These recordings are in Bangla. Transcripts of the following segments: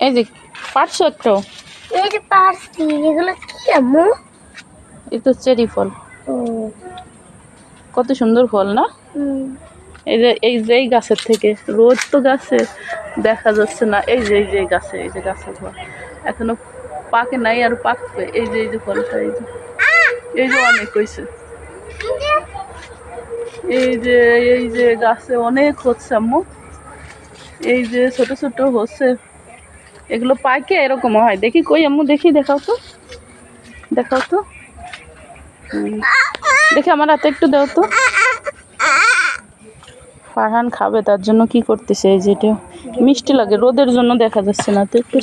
এই যে পারছো একটু? এই যে পারছি, এগুলো কি আম্মু? এই তো চেরি ফল। কত সুন্দর ফল না? এই গাছের থেকে রোজ তো গাছে দেখা যাচ্ছে না। এই যে গাছের ফল এখনো পাকে নাই, আর পাকবে। এই যে ফলটা, এই যে অনেক হয়েছে। এই যে গাছে অনেক হচ্ছে আম্মু। এই যে ছোট ছোট হচ্ছে, এগুলো পাকে এরকম হয়। দেখি কই আম্মু, দেখি, দেখাও তো। দেখি আমার হাতে একটু দাও তো। ফারহান খাবে, তার জন্য কি করতেছে? এই যেটা মিষ্টি লাগে, রোদের জন্য দেখা যাচ্ছে না তো, একটু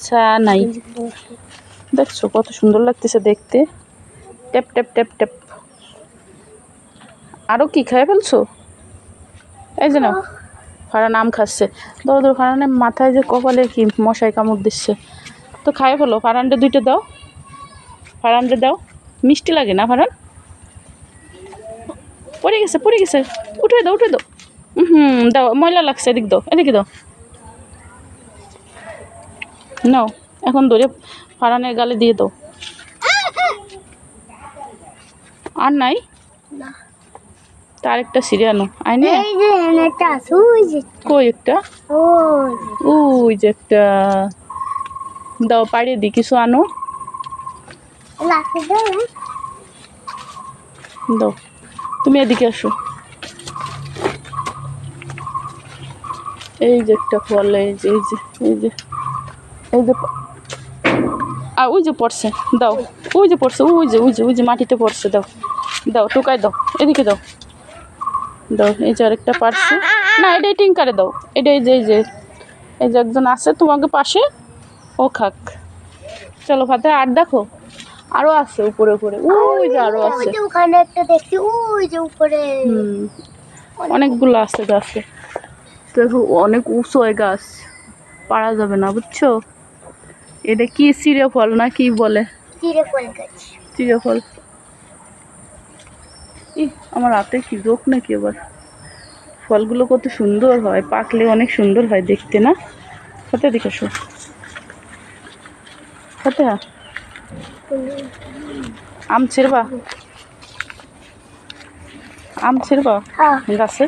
চা নাই। দেখছো কত সুন্দর লাগতেছে দেখতে। Tap tap tap tap. আরো কি খাই ফেলছো? এই যে না, ফারহান আম খাচ্ছে। ধরো ফারহানের মাথায় যে কপালে কি মশাই কামড় দিচ্ছে। তো খাই ফেলো, ফারহানটা দুইটা দাও, ফারহানটা দাও। মিষ্টি লাগে না ফারহান? পড়ে গেছে, উঠে দাও। দাও, ময়লা লাগছে, এদিকে দাও। নাও, এখন ধরে ফারহানের গালে দিয়ে দাও। আর নাই? তার একটা সিঁড়ি আনো, আইনে। কই একটা? ওই যে একটা। দাও, পাড়িয়ে দি, কিছু আনো। দাও, তুমি এদিকে আসো। এই যে একটা ফল, এই যে আর ওই যে পড়ছে, দাও। ওই যে পড়ছে, ওই যে মাটিতে পড়ছে, দাও টুকাই দাও, এদিকে দাও। এই যে আরেকটা পারছে না, এটাই টিঙ্কারে দাও। এই যে একজন আছে তোমাকে পাশে, ও খাক। চলো ফাতে, আর দেখো আরো আছে উপরে, ওই যে আরো আছে। ওখানে একটা দেখছি, ওই যে উপরে। অনেকগুলো আছে গাছে। দেখো অনেক উঁচু গাছ, পারা যাবে না, বুঝছো? এটা কি চিড়ে ফল না কি বলে? চিড়ে ফল। আমার হাতে কি জোক নাকি আবার? ফলগুলো কত সুন্দর হয়, পাকলে অনেক সুন্দর হয় দেখতে না? হাতে দেখেছো? হাতে আম ছিড়বা? গাছে?